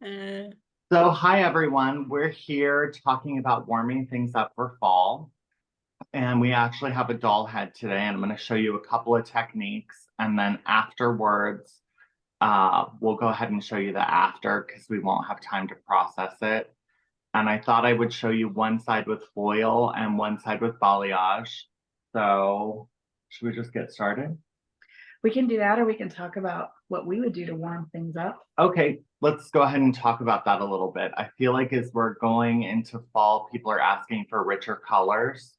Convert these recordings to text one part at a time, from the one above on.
Uh, So, hi everyone. We're here talking about warming things up for fall. And we actually have a doll head today, and I'm going to show you a couple of techniques. And then afterwards, we'll go ahead and show you the after because we won't have time to process it. And I thought I would show you one side with foil and one side with balayage. So, should we just get started? we can do that, or we can talk about what we would do to warm things up. Okay, let's go ahead and talk about that a little bit. I feel like as we're going into fall, people are asking for richer colors.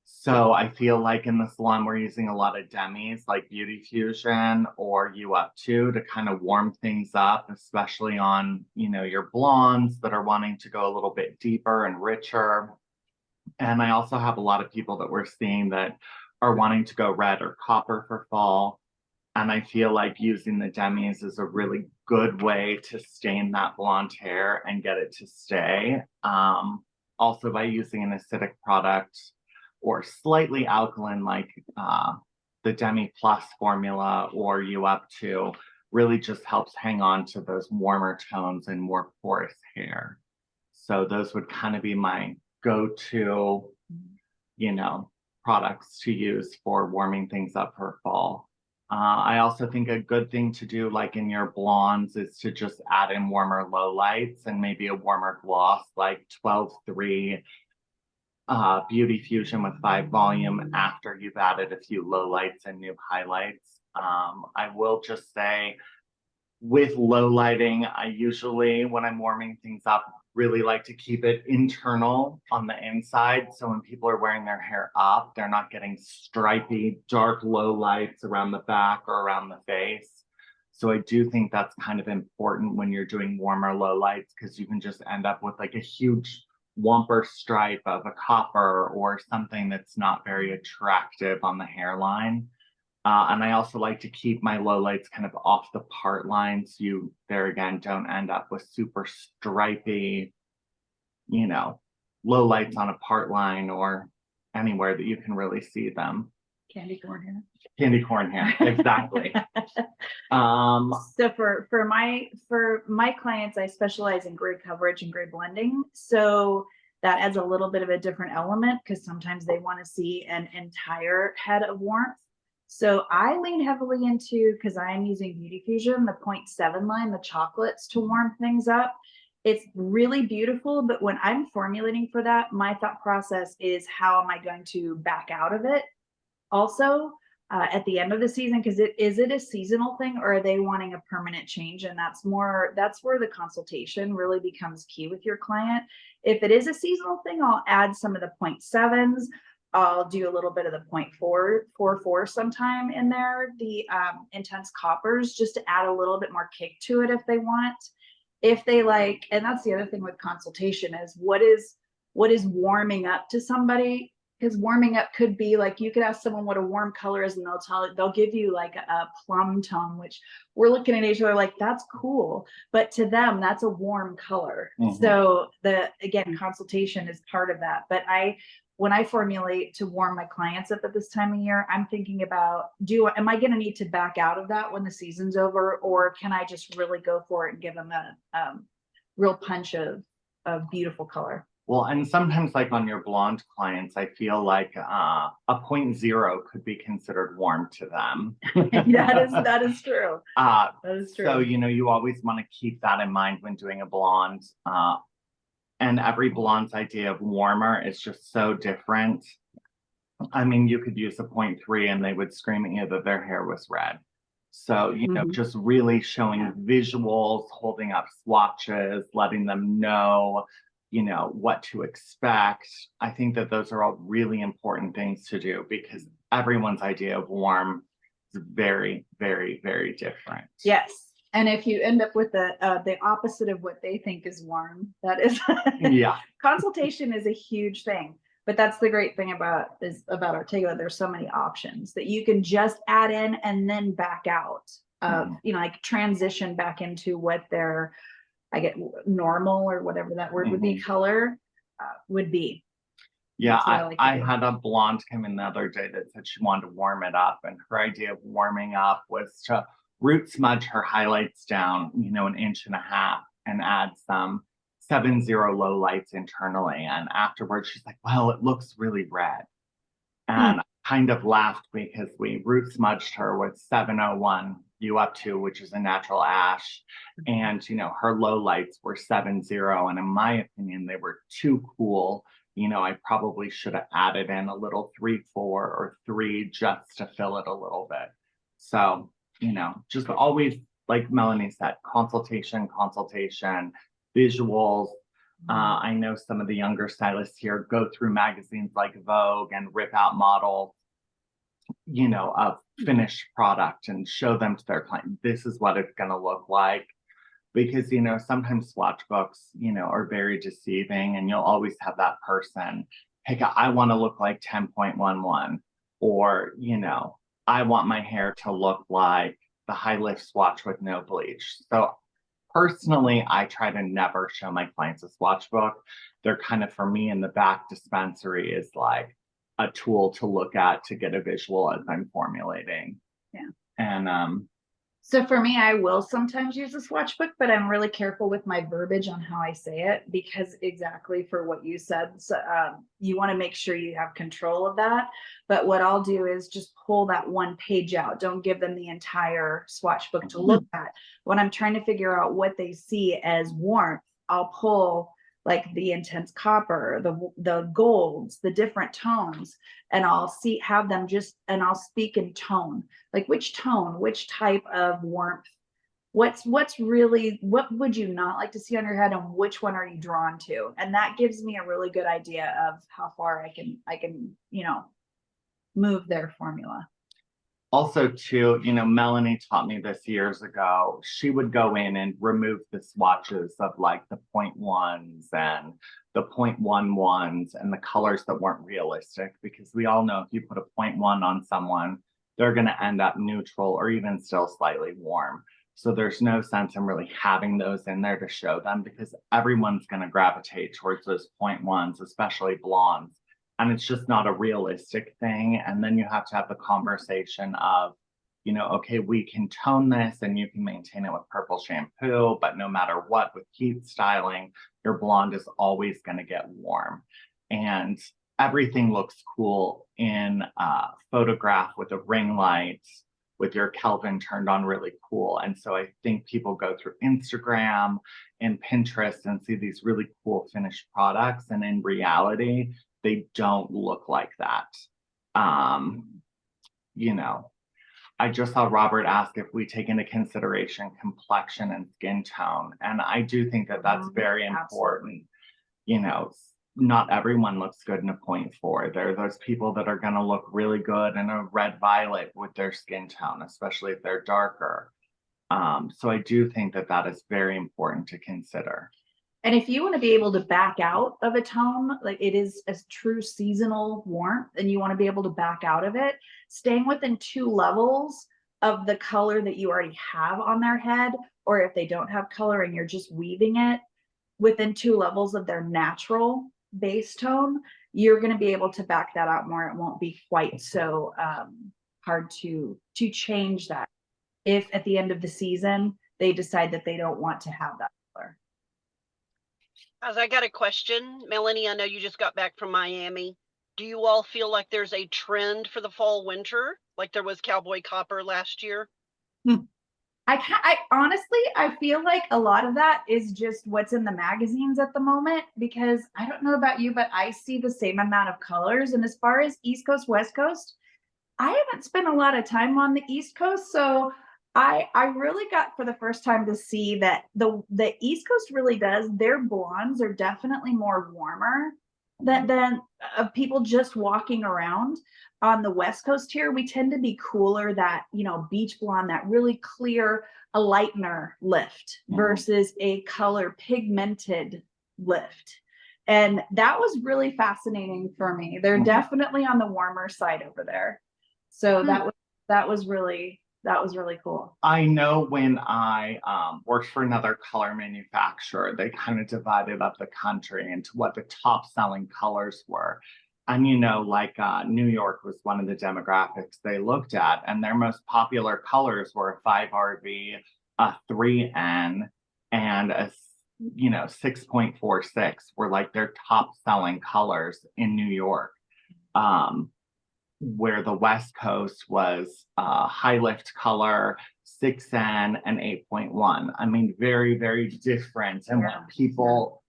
So I feel like in the salon, we're using a lot of demis like Beauty Fusion or U Up 2 to kind of warm things up, especially on, your blondes that are wanting to go a little bit deeper and richer. And I also have a lot of people that we're seeing that are wanting to go red or copper for fall. And I feel like using the demis is a really good way to stain that blonde hair and get it to stay. Also, by using an acidic product or slightly alkaline, like the Demi Plus formula or U Up 2, really just helps hang on to those warmer tones and more porous hair. So, those would kind of be my go to, you know, products to use for warming things up for fall. I also think a good thing to do, like in your blondes, is to just add in warmer low lights and maybe a warmer gloss, like 12-3 Beauty Fusion with 5 volume after you've added a few low lights and new highlights. I will just say, with low lighting, I usually, when I'm warming things up, really like to keep it internal on the inside. So when people are wearing their hair up, they're not getting stripy, dark, low lights around the back or around the face. So I do think that's kind of important when you're doing warmer low lights because you can just end up with like a huge whomper stripe of a copper or something that's not very attractive on the hairline. And I also like to keep my lowlights kind of off the part lines. You, there again, don't end up with super stripy, you know, lowlights on a part line or anywhere that you can really see them. Candy corn hair. Candy corn hair, exactly. So for my clients, I specialize in gray coverage and gray blending. So that adds a little bit of a different element because sometimes they want to see an entire head of warmth. So I lean heavily into, because I'm using Beauty Fusion, the 0.7 line, the chocolates, to warm things up. It's really beautiful, but when I'm formulating for that, my thought process is, how am I going to back out of it? Also, at the end of the season, because is it a seasonal thing, or are they wanting a permanent change? And that's where the consultation really becomes key with your client. If it is a seasonal thing, I'll add some of the 0.7s. I'll do a little bit of the 0.444 sometime in there, the intense coppers, just to add a little bit more kick to it if they want. If they like, and that's the other thing with consultation, is what is warming up to somebody. Because warming up could be like, you could ask someone what a warm color is, and they'll give you like a plum tone, which we're looking at each other like, that's cool, but to them that's a warm color. So again, consultation is part of that. But when I formulate to warm my clients up at this time of year, I'm thinking about, am I going to need to back out of that when the season's over, or can I just really go for it and give them a real punch of beautiful color? Well, and sometimes, like on your blonde clients, I feel like a 0.0 could be considered warm to them. That is true. That is true. So, you always want to keep that in mind when doing a blonde. And every blonde's idea of warmer is just so different. I mean, you could use a 0.3 and they would scream at you that their hair was red. So, just really showing visuals, holding up swatches, letting them know, what to expect. I think that those are all really important things to do because everyone's idea of warm is very, very, very different. Yes. And if you end up with the opposite of what they think is warm, that is consultation is a huge thing. But that's the great thing about Ortega. There's so many options that you can just add in and then back out of, like transition back into what their, I get normal or whatever that word would be, color would be. Yeah, I had a blonde come in the other day that said she wanted to warm it up, and her idea of warming up was to root smudge her highlights down, 1.5 inches. and add some 7-0 low lights internally. And afterwards, she's like, well, it looks really red. And I kind of laughed because we root smudged her with 701 U up to, which is a natural ash. And, her low lights were 7-0. And in my opinion, they were too cool. I probably should have added in a little 3-4 or 3 just to fill it a little bit. So, just always, like Melanie said, consultation, visuals. I know some of the younger stylists here go through magazines like Vogue and rip out models, of finished product and show them to their client. This is what it's going to look like. Because, sometimes swatch books, are very deceiving, and you'll always have that person pick out, I want to look like 10.11, or, I want my hair to look like the high lift swatch with no bleach. So personally, I try to never show my clients a swatch book. They're kind of, for me, in the back dispensary is like a tool to look at to get a visual as I'm formulating. Yeah. And so for me, I will sometimes use a swatch book, but I'm really careful with my verbiage on how I say it, because exactly for what you said, so, you want to make sure you have control of that. But what I'll do is just pull that one page out. Don't give them the entire swatch book to look at. When I'm trying to figure out what they see as warmth, I'll pull like the intense copper, the golds, the different tones, and I'll have them and I'll speak in tone, like which tone, which type of warmth, what's really, what would you not like to see on your head, and which one are you drawn to? And that gives me a really good idea of how far I can move their formula. Also, too, Melanie taught me this years ago. She would go in and remove the swatches of like the 0.1s and the 0.11s and the colors that weren't realistic, because we all know if you put a 0.1 on someone, they're going to end up neutral or even still slightly warm. So there's no sense in really having those in there to show them, because everyone's going to gravitate towards those 0.1s, especially blondes. And it's just not a realistic thing. And then you have to have the conversation of, okay, we can tone this and you can maintain it with purple shampoo, but no matter what, with heat styling, your blonde is always going to get warm. And everything looks cool in a photograph with a ring light, with your Kelvin turned on really cool. And so I think people go through Instagram and Pinterest and see these really cool finished products. And in reality, they don't look like that. I just saw Robert ask if we take into consideration complexion and skin tone. And I do think that that's very important. Not everyone looks good in a 0.4. There are those people that are going to look really good in a red violet with their skin tone, especially if they're darker. So I do think that that is very important to consider. And if you want to be able to back out of a tone, like it is a true seasonal warmth, and you want to be able to back out of it, staying within 2 levels of the color that you already have on their head, or if they don't have color and you're just weaving it within 2 levels of their natural base tone, you're going to be able to back that out more. It won't be quite so hard to change that if at the end of the season they decide that they don't want to have that color. As I got a question, Melanie, I know you just got back from Miami. Do you all feel like there's a trend for the fall winter, like there was Cowboy Copper last year? I honestly, I feel like a lot of that is just what's in the magazines at the moment, because I don't know about you, but I see the same amount of colors. And as far as East Coast, West Coast, I haven't spent a lot of time on the East Coast. So I really got for the first time to see that the East Coast really does. Their blondes are definitely more warmer than people just walking around. On the West Coast here, we tend to be cooler, that, beach blonde, that really clear, a lightener lift versus a color pigmented lift. And that was really fascinating for me. They're definitely on the warmer side over there. So that was really cool. I know when I worked for another color manufacturer, they kind of divided up the country into what the top selling colors were. And, New York was one of the demographics they looked at, and their most popular colors were a 5RV, a 3N, and a you know, 6.46 were like their top selling colors in New York. Where the West Coast was high lift color, 6N and 8.1. I mean, very, very different and what people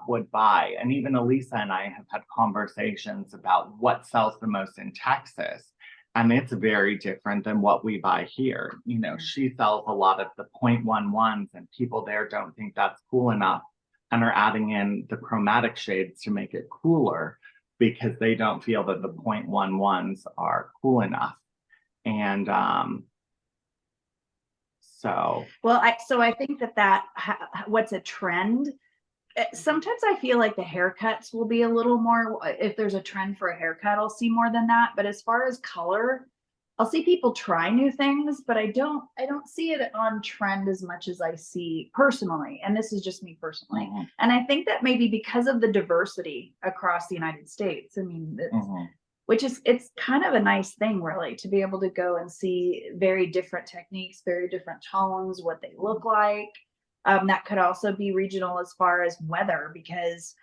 would buy. And even Elisa and I have had conversations about what sells the most in Texas. And it's very different than what we buy here. You know, she sells a lot of the 0.11s and people there don't think that's cool enough and are adding in the chromatic shades to make it cooler, because they don't feel that the 0.11s are cool enough. And so. Well, I think that what's a trend, sometimes I feel like the haircuts will be a little more, if there's a trend for a haircut, I'll see more than that. But as far as color, I'll see people try new things, but I don't see it on trend as much as I see personally. And this is just me personally. And I think that maybe because of the diversity across the United States, I mean, it's kind of a nice thing, really, to be able to go and see very different techniques, very different tones, what they look like. That could also be regional as far as weather, because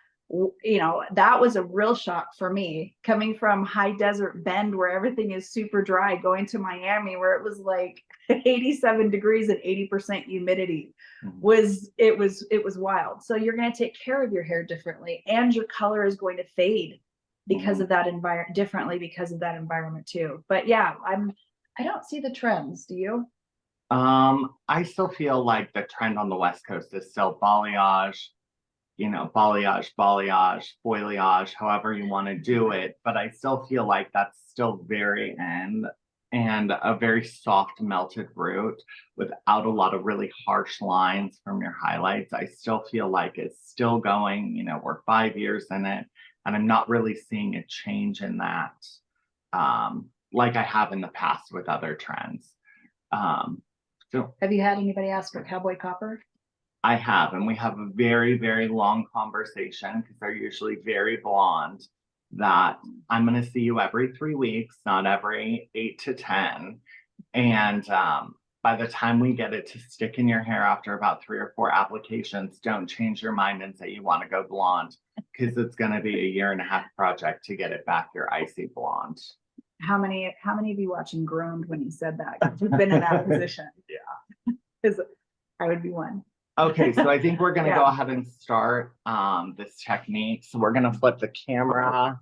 you know, that was a real shock for me coming from high desert Bend where everything is super dry, going to Miami where it was like 87 degrees and 80% humidity. It was wild. So you're going to take care of your hair differently, and your color is going to fade because of that environment differently because of that environment too. But yeah, I don't see the trends. Do you? I still feel like the trend on the West Coast is still balayage, you know, balayage, foliage, however you want to do it. But I still feel like that's still very end and a very soft melted root without a lot of really harsh lines from your highlights. I still feel like it's still going, you know, we're 5 years in it, and I'm not really seeing a change in that like I have in the past with other trends. So Have you had anybody ask for cowboy copper? I have, and we have a very, very long conversation because they're usually very blonde, that I'm going to see you every 3 weeks, not every 8 to 10. And by the time we get it to stick in your hair after about 3 or 4 applications, don't change your mind and say you want to go blonde, because it's going to be a 1.5-year project to get it back your icy blonde. How many of you watching groaned when you said that? 'Cause you've been in that position. Yeah. Because I would be one. Okay, so I think we're gonna go ahead and start this technique. So we're gonna flip the camera.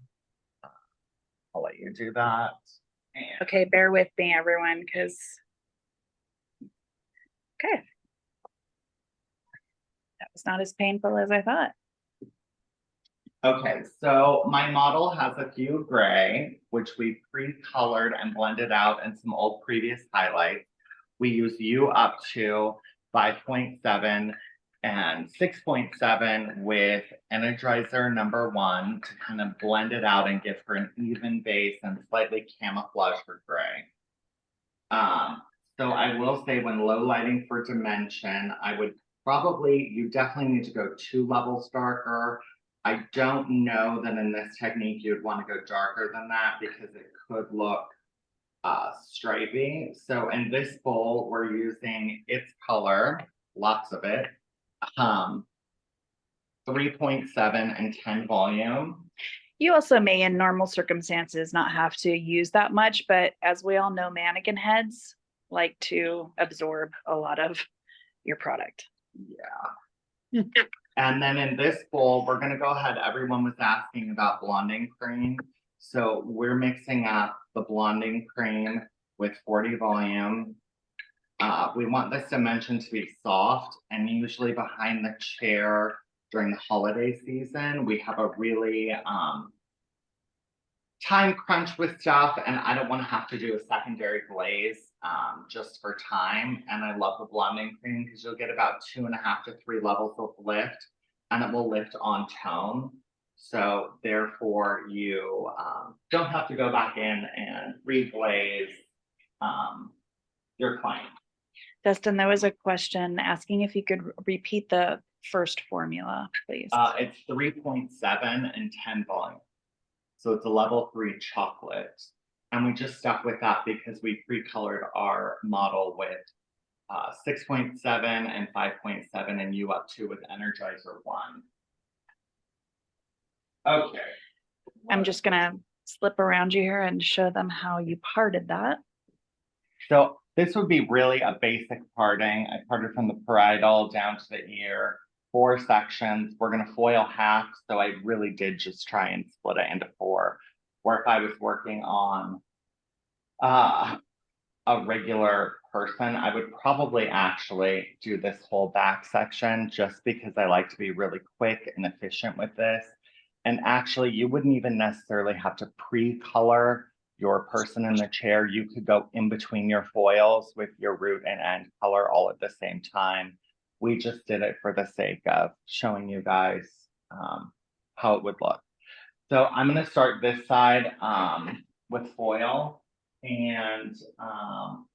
I'll let you do that. And Okay, bear with me, everyone, because okay, that was not as painful as I thought. okay, so my model has a few gray, which we pre-colored and blended out in some old previous highlights. We use U up to 5.7 and 6.7 with Energizer #1 to kind of blend it out and give her an even base and slightly camouflage her gray. So I will say, when low lighting for dimension, I would you definitely need to go 2 levels darker. I don't know that in this technique you'd want to go darker than that because it could look stripy. So in this bowl, we're using its color, lots of it, 3.7 and 10 volume. You also may, in normal circumstances, not have to use that much, but as we all know, mannequin heads like to absorb a lot of your product. Yeah. And then in this bowl, we're going to go ahead. Everyone was asking about blonding cream. So we're mixing up the blonding cream with 40 volume. We want this dimension to be soft, and usually behind the chair during the holiday season, we have a really time crunch with stuff, and I don't want to have to do a secondary glaze just for time. And I love the blonding cream because you'll get about 2.5 to 3 levels of lift, and it will lift on tone. So therefore you don't have to go back in and reglaze your client. Dustin, there was a question asking if you could repeat the first formula, please. It's 3.7 and 10 volume. So it's a level 3 chocolate. And we just stuck with that because we pre-colored our model with 6.7 and 5.7, and you up 2 with Energizer 1. Okay. I'm just gonna slip around you here and show them how you parted that. So this would be really a basic parting. I parted from the parietal down to the ear, 4 sections. We're gonna foil half, so I really did just try and split it into 4. Or if I was working on a regular person, I would probably actually do this whole back section just because I like to be really quick and efficient with this. And actually, you wouldn't even necessarily have to pre-color your person in the chair. You could go in between your foils with your root and end color all at the same time. We just did it for the sake of showing you guys how it would look. So I'm gonna start this side with foil. And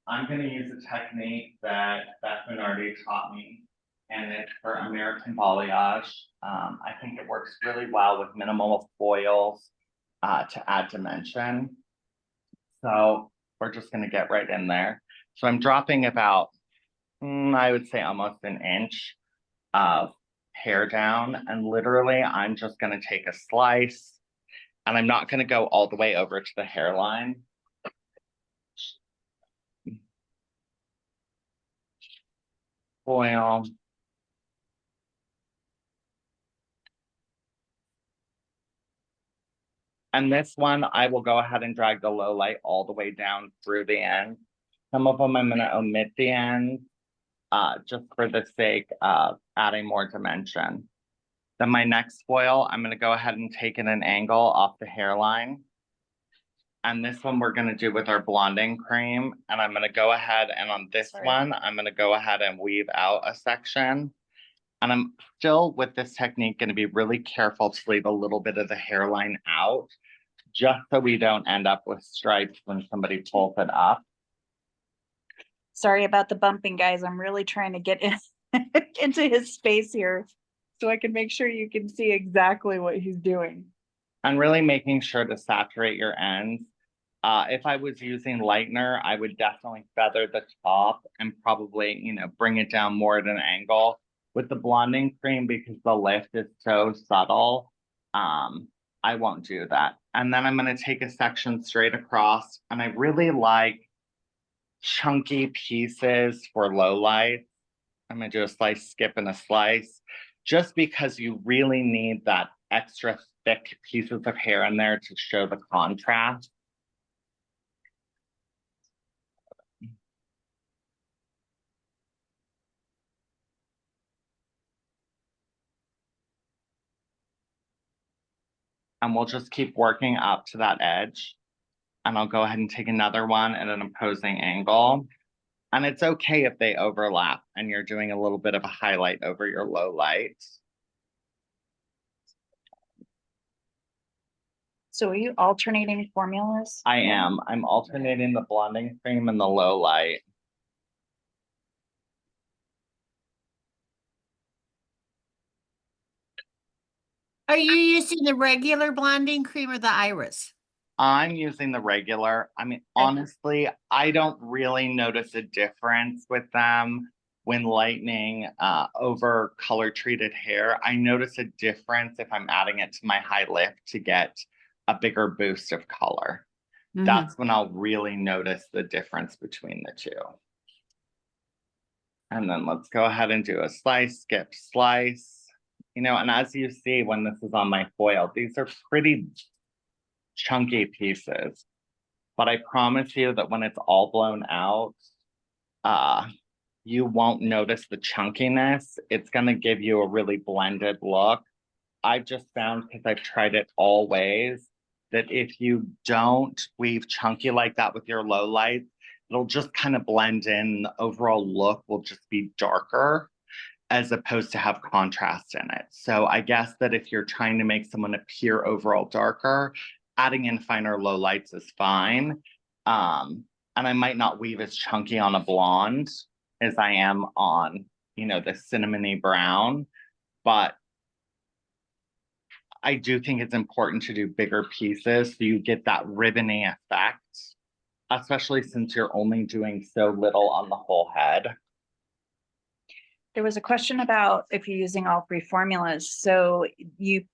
I'm going to use a technique that Beth Minardi taught me, and it's for American balayage. I think it works really well with minimal foils to add dimension. So we're just going to get right in there. So I'm dropping about, I would say almost an inch of hair down, and literally I'm just going to take a slice, and I'm not going to go all the way over to the hairline. Foil. And this one, I will go ahead and drag the low light all the way down through the end. Some of them I'm going to omit the end, just for the sake of adding more dimension. Then my next foil, I'm going to go ahead and take it an angle off the hairline. And this one we're going to do with our blonding cream. And I'm going to go ahead and on this one, I'm going to go ahead and weave out a section. And I'm still with this technique going to be really careful to leave a little bit of the hairline out, just so we don't end up with stripes when somebody pulls it up. Sorry about the bumping, guys. I'm really trying to get in into his space here so I can make sure you can see exactly what he's doing. And really making sure to saturate your ends. If I was using lightener, I would definitely feather the top and probably, bring it down more at an angle. With the blonding cream, because the lift is so subtle, I won't do that. And then I'm going to take a section straight across, and I really like chunky pieces for low light. I'm going to do a slice, skip, and a slice, just because you really need that extra thick pieces of hair in there to show the contrast. And we'll just keep working up to that edge. And I'll go ahead and take another one at an opposing angle. And it's okay if they overlap and you're doing a little bit of a highlight over your low light. So are you alternating formulas? I am. I'm alternating the blonding cream and the low light. Are you using the regular blonding cream or the iris? I'm using the regular. I mean, honestly, I don't really notice a difference with them when lightening over color treated hair. I notice a difference if I'm adding it to my high lift to get a bigger boost of color. Mm-hmm. That's when I'll really notice the difference between the two. And then let's go ahead and do a slice, skip, slice. And as you see, when this is on my foil, these are pretty chunky pieces. But I promise you that when it's all blown out, you won't notice the chunkiness. It's going to give you a really blended look. I've just found, because I've tried it all ways, that if you don't weave chunky like that with your low lights, it'll just kind of blend in. The overall look will just be darker as opposed to have contrast in it. So I guess that if you're trying to make someone appear overall darker, adding in finer low lights is fine. And I might not weave as chunky on a blonde as I am on, the cinnamony brown, but I do think it's important to do bigger pieces so you get that ribbony effect, especially since you're only doing so little on the whole head. There was a question about if you're using all three formulas. So you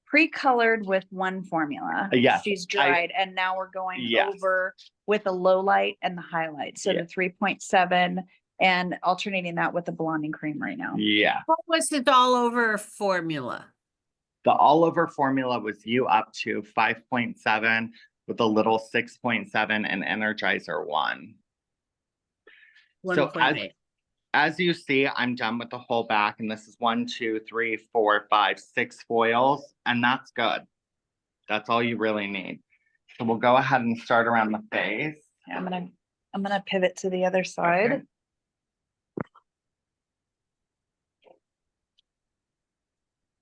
pre-colored with one formula. Yes, She's dried, and now we're going Yes. over with the low light and the highlight. So Yeah. the 3.7 and alternating that with the blonding cream right now. Yeah. What was it all over formula? The all over formula was you up to 5.7 with a little 6.7 and Energizer 1. So 1.8. as you see, I'm done with the whole back, and this is 1, 2, 3, 4, 5, 6 foils, and that's good. That's all you really need. So we'll go ahead and start around the face. Yeah, I'm gonna pivot to the other side. Okay.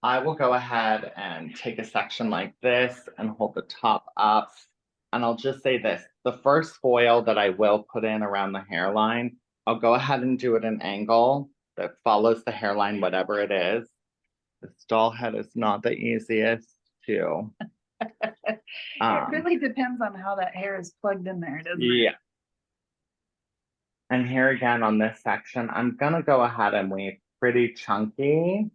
I will go ahead and take a section like this and hold the top up. And I'll just say this, the first foil that I will put in around the hairline, I'll go ahead and do it an angle that follows the hairline, whatever it is. This doll head is not the easiest to. It really depends on how that hair is plugged in there, doesn't it? Yeah. And here again on this section, I'm gonna go ahead and weave pretty chunky.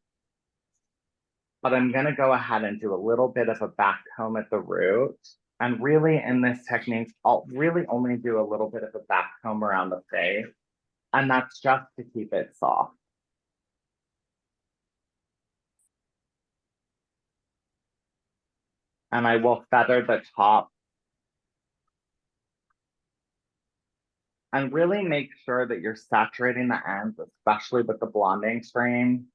But I'm gonna go ahead and do a little bit of a back comb at the root. And really in this technique, I'll really only do a little bit of a back comb around the face. And that's just to keep it soft. And I will feather the top. And really make sure that you're saturating the ends, especially with the blonding cream,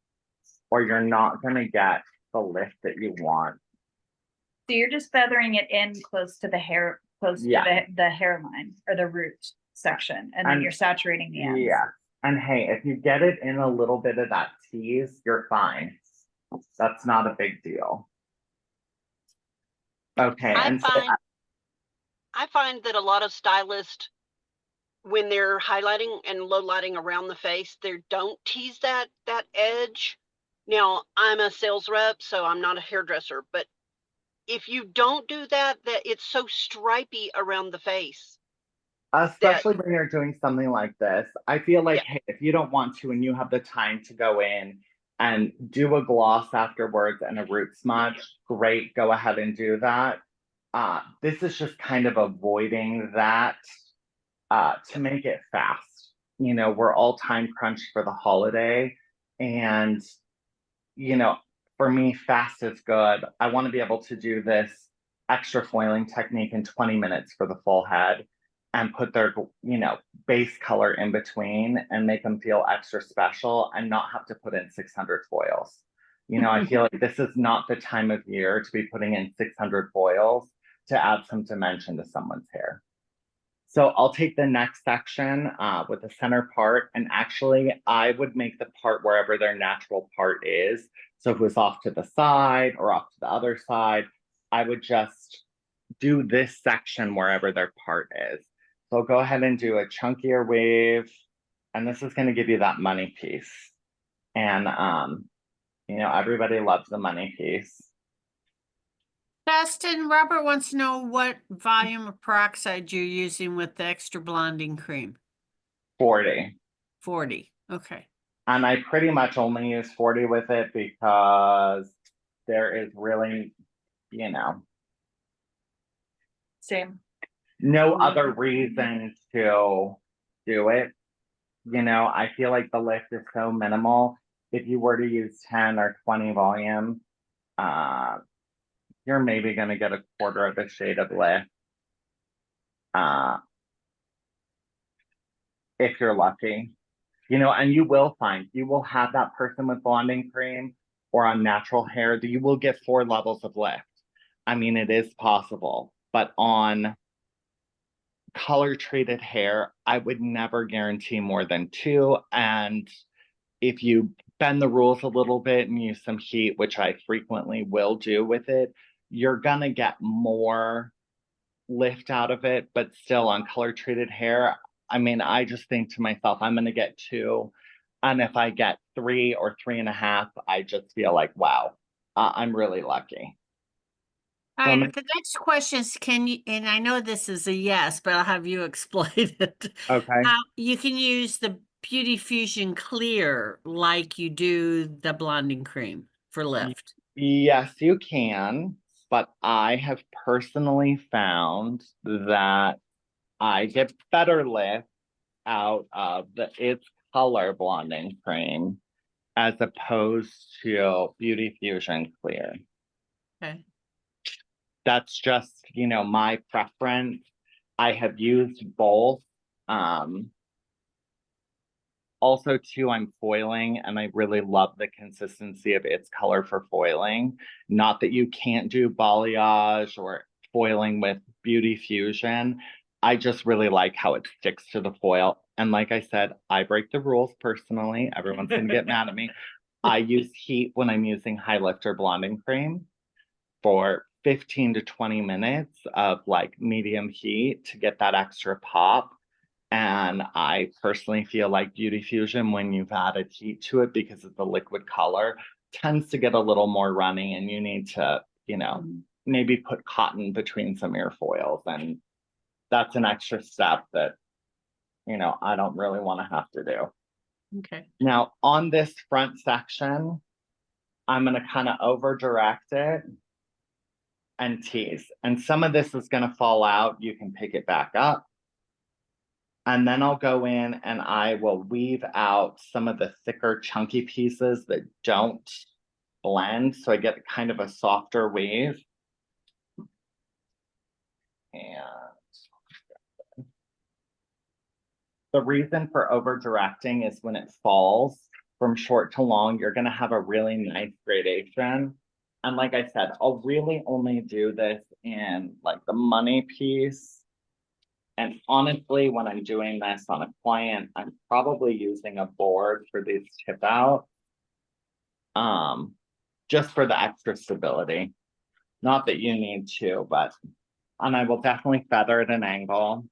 or you're not gonna get the lift that you want. So you're just feathering it in close to the hair, close Yeah. to the hairline or the root section, and then And- you're saturating the ends. Yeah, and hey, if you get it in a little bit of that tease, you're fine. That's not a big deal. Okay, I and so find that a lot of stylists, when they're highlighting and low lighting around the face, they don't tease that edge. Now, I'm a sales rep, so I'm not a hairdresser, but if you don't do that it's so stripy around the face. especially when you're doing something like this, I feel like, Yeah. hey, if you don't want to and you have the time to go in and do a gloss afterwards and a root smudge, great, go ahead and do that. This is just kind of avoiding that to make it fast. You know, we're all time crunched for the holiday, and you know, for me, fast is good. I want to be able to do this extra foiling technique in 20 minutes for the full head and put their, you know, base color in between and make them feel extra special and not have to put in 600 foils. You know, I feel like this is not the time of year to be putting in 600 foils to add some dimension to someone's hair. So I'll take the next section with the center part, and actually I would make the part wherever their natural part is. So if it was off to the side or off to the other side, I would just do this section wherever their part is. So I'll go ahead and do a chunkier wave, and this is gonna give you that money piece. And you know, everybody loves the money piece. Dustin, Robert wants to know what volume of peroxide you're using with the extra blonding cream. 40. 40. Okay. And I pretty much only use 40 with it because there is really, you know, Same. no other reason to do it. You know, I feel like the lift is so minimal. If you were to use 10 or 20 volume, you're maybe gonna get a quarter of a shade of lift. If you're lucky. You know, and you will find, you will have that person with blonding cream or on natural hair that you will get 4 levels of lift. I mean, it is possible, but on color treated hair, I would never guarantee more than 2. And if you bend the rules a little bit and use some heat, which I frequently will do with it, you're gonna get more lift out of it, but still on color treated hair, I mean, I just think to myself, I'm gonna get 2. And if I get 3 or 3.5, I just feel like, wow, I'm really lucky. All right, the next question is, can you, and I know this is a yes, but I'll have you explain it. Okay. You can use the Beauty Fusion Clear like you do the blonding cream for lift? Yes, you can, but I have personally found that I get better lift out of the It's Color blonding cream as opposed to Beauty Fusion Clear. Okay. That's just, my preference. I have used both. Also too, I'm foiling and I really love the consistency of It's Color for foiling. Not that you can't do balayage or foiling with Beauty Fusion. I just really like how it sticks to the foil. And like I said, I break the rules personally. Everyone's gonna get mad at me. I use heat when I'm using high lifter blonding cream for 15 to 20 minutes of like medium heat to get that extra pop. And I personally feel like Beauty Fusion, when you've added heat to it, because it's a liquid color, tends to get a little more runny and you need to, maybe put cotton between some airfoils. And that's an extra step that, I don't really want to have to do. Okay. Now, on this front section, I'm going to kind of over direct it and tease. And some of this is going to fall out. You can pick it back up. And then I'll go in and I will weave out some of the thicker chunky pieces that don't blend. So I get kind of a softer weave. And the reason for over directing is when it falls from short to long, you're going to have a really nice gradation. And like I said, I'll really only do this in like the money piece. And honestly, when I'm doing this on a client, I'm probably using a board for these tip out. Just for the extra stability. Not that you need to, but, and I will definitely feather at an angle.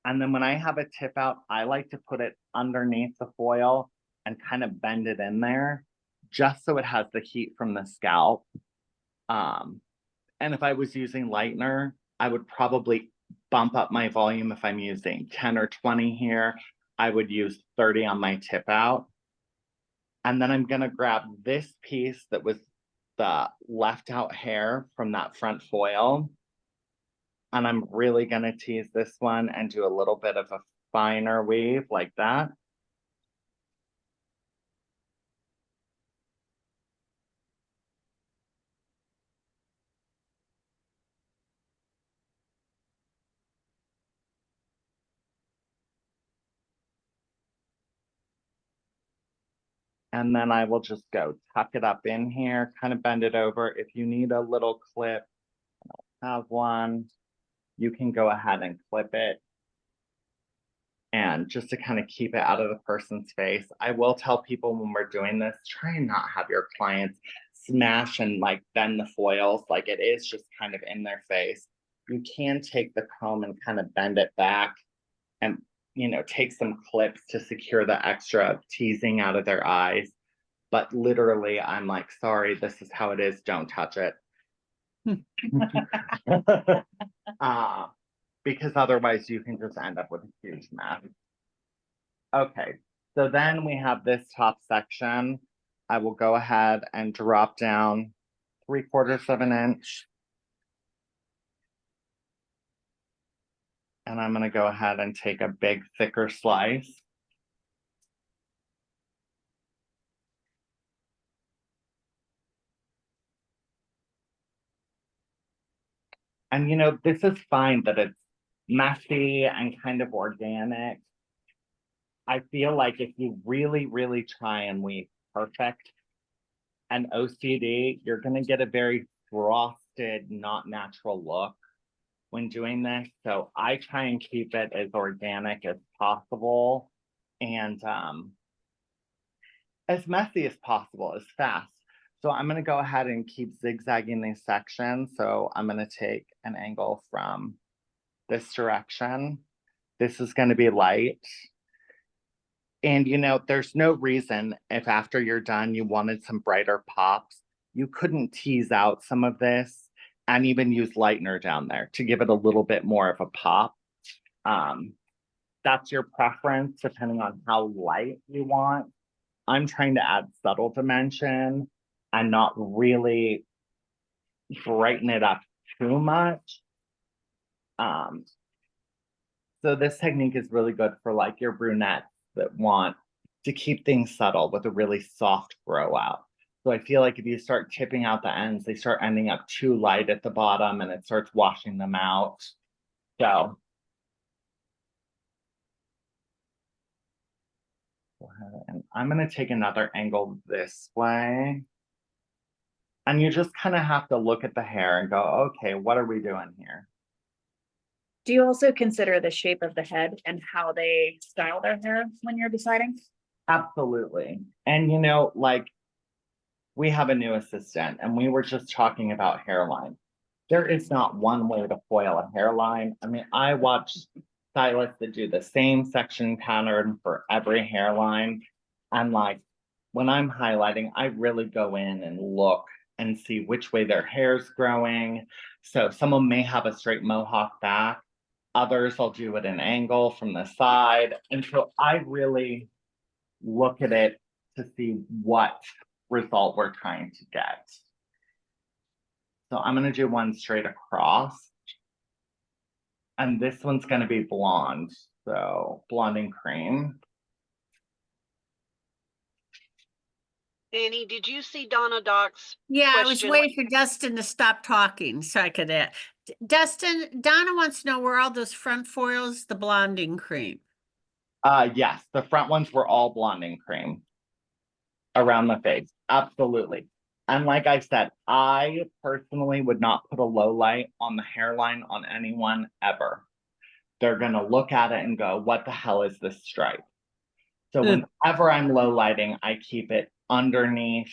And then when I have a tip out, I like to put it underneath the foil and kind of bend it in there, just so it has the heat from the scalp. And if I was using lightener, I would probably bump up my volume. If I'm using 10 or 20 here, I would use 30 on my tip out. And then I'm going to grab this piece that was the left out hair from that front foil. And I'm really going to tease this one and do a little bit of a finer weave like that. And then I will just go tuck it up in here, kind of bend it over. If you need a little clip, have one, you can go ahead and clip it. And just to kind of keep it out of the person's face, I will tell people when we're doing this, try and not have your clients smash and like bend the foils. Like it is just kind of in their face. You can take the comb and kind of bend it back and, take some clips to secure the extra teasing out of their eyes. But literally, I'm like, sorry, this is how it is. Don't touch it. Because otherwise you can just end up with a huge mess. Okay, so then we have this top section. I will go ahead and drop down 3/4 of an inch. And I'm going to go ahead and take a big, thicker slice. And this is fine that it's messy and kind of organic. I feel like if you really, really try and weave perfect and OCD, you're going to get a very frosted, not natural look when doing this. So I try and keep it as organic as possible and as messy as possible, as fast. So I'm going to go ahead and keep zigzagging these sections. So I'm going to take an angle from this direction. This is going to be light. And there's no reason if after you're done, you wanted some brighter pops, you couldn't tease out some of this and even use lightener down there to give it a little bit more of a pop. That's your preference depending on how light you want. I'm trying to add subtle dimension and not really brighten it up too much. So this technique is really good for like your brunettes that want to keep things subtle with a really soft grow out. So I feel like if you start tipping out the ends, they start ending up too light at the bottom and it starts washing them out. So go ahead and I'm gonna take another angle this way. And you just kind of have to look at the hair and go, okay, what are we doing here? Do you also consider the shape of the head and how they style their hair when you're deciding? Absolutely. And you know, like we have a new assistant and we were just talking about hairline. There is not one way to foil a hairline. I mean, I watch stylists that do the same section pattern for every hairline. And like when I'm highlighting, I really go in and look and see which way their hair's growing. So someone may have a straight mohawk back. Others I'll do at an angle from the side. And so I really look at it to see what result we're trying to get. So I'm going to do one straight across. And this one's going to be blonde. So blonde and cream. Annie, did you see Donna Doc's Yeah, I was question? waiting for Dustin to stop talking so I could Dustin, Donna wants to know where all those front foils, the blonding cream. Yes, the front ones were all blonde and cream around the face. Absolutely. And like I said, I personally would not put a low light on the hairline on anyone ever. They're going to look at it and go, what the hell is this stripe? So whenever I'm low lighting, I keep it underneath,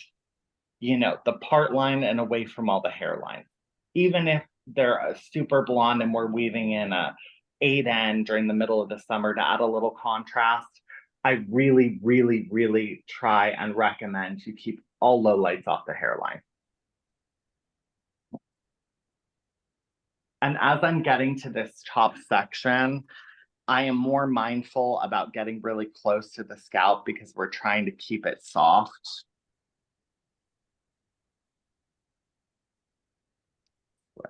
you know, the part line and away from all the hairline. Even if they're a super blonde and we're weaving in a 8N during the middle of the summer to add a little contrast, I really, really, really try and recommend you keep all low lights off the hairline. And as I'm getting to this top section, I am more mindful about getting really close to the scalp because we're trying to keep it soft.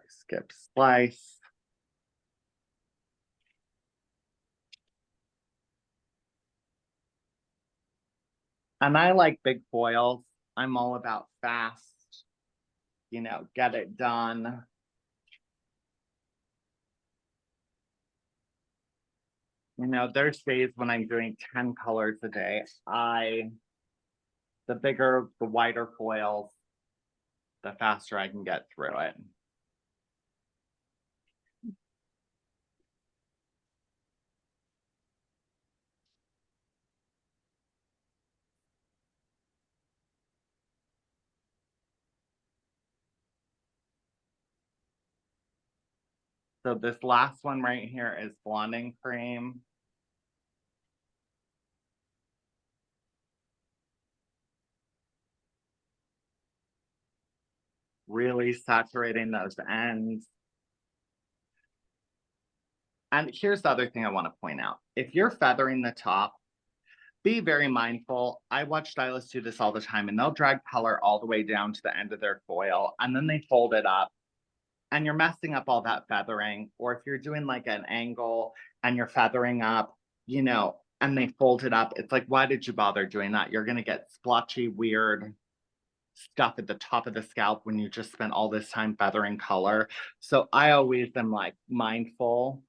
Skip slice. And I like big foils. I'm all about fast, you know, get it done. You know, there's days when I'm doing 10 colors a day. The bigger, the wider foils, the faster I can get through it. So this last one right here is blonding cream. Really saturating those ends. And here's the other thing I want to point out. If you're feathering the top, be very mindful. I watch stylists do this all the time and they'll drag color all the way down to the end of their foil and then they fold it up and you're messing up all that feathering. Or if you're doing like an angle and you're feathering up, you know, and they fold it up, it's like, why did you bother doing that? You're going to get splotchy, weird stuff at the top of the scalp when you just spent all this time feathering color. So I always am like mindful,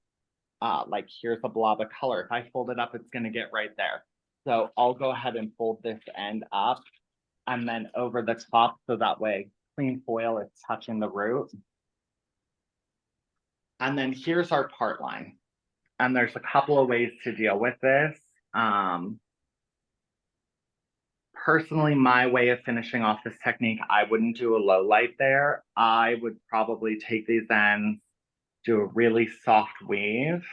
like here's a blob of color. If I fold it up, it's going to get right there. So I'll go ahead and fold this end up and then over the top so that way clean foil is touching the root. And then here's our part line. And there's a couple of ways to deal with this. Personally, my way of finishing off this technique, I wouldn't do a low light there. I would probably take these ends, do a really soft weave,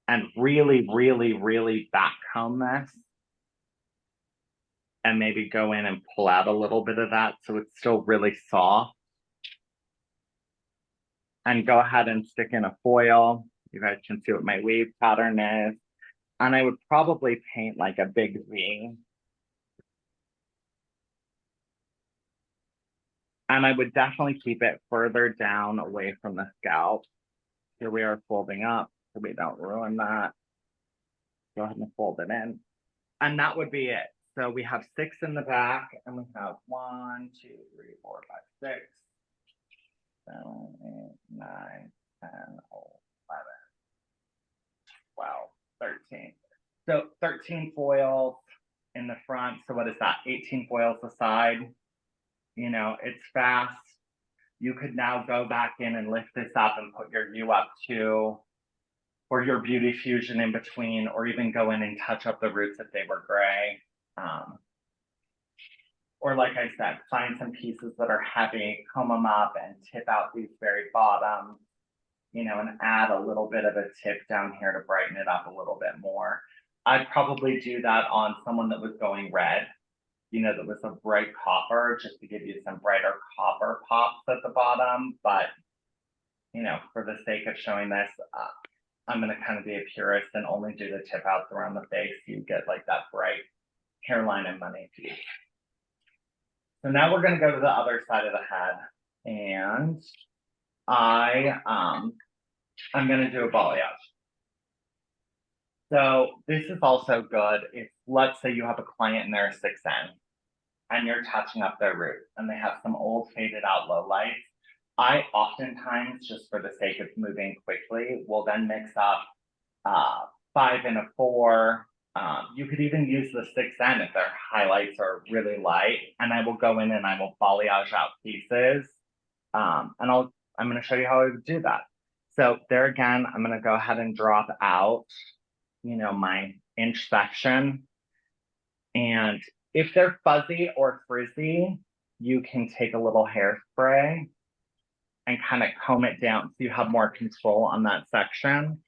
and really, really, really back comb this. And maybe go in and pull out a little bit of that so it's still really soft. and go ahead and stick in a foil. You guys can see what my wave pattern is. And I would probably paint like a big V. And I would definitely keep it further down away from the scalp. Here we are folding up so we don't ruin that. Go ahead and fold it in. And that would be it. So we have 6 in the back and we have 1, 2, 3, 4, 5, 6, 7, 8, 9, 10, 11, 12, 13. So 13 foils in the front. So what is that? 18 foils aside. You know, it's fast. You could now go back in and lift this up and put your U up too, or your beauty fusion in between, or even go in and touch up the roots if they were gray. Or like I said, find some pieces that are heavy, comb them up and tip out these very bottoms, you know, and add a little bit of a tip down here to brighten it up a little bit more. I'd probably do that on someone that was going red, you know, that was a bright copper, just to give you some brighter copper pops at the bottom. But, you know, for the sake of showing this, I'm going to kind of be a purist and only do the tip outs around the face. You get like that bright hairline and money piece. So now we're going to go to the other side of the head, and I'm going to do a balayage. So this is also good if, let's say you have a client and they're a 6N and you're touching up their roots and they have some old faded out low lights. I oftentimes, just for the sake of moving quickly, will then mix up 5 and a 4. You could even use the 6N if their highlights are really light, and I will go in and I will balayage out pieces. And I'm going to show you how I would do that. So there again, I'm going to go ahead and drop out, you know, my inch section. And if they're fuzzy or frizzy, you can take a little hairspray and kind of comb it down so you have more control on that section.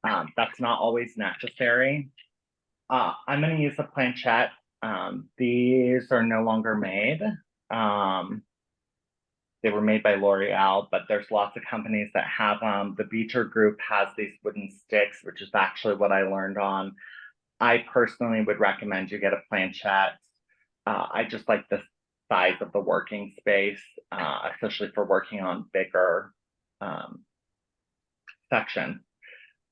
That's not always necessary. I'm going to use a planchette. These are no longer made. They were made by L'Oreal, but there's lots of companies that have them. The Beecher Group has these wooden sticks, which is actually what I learned on. I personally would recommend you get a planchette. I just like the size of the working space, especially for working on bigger sections.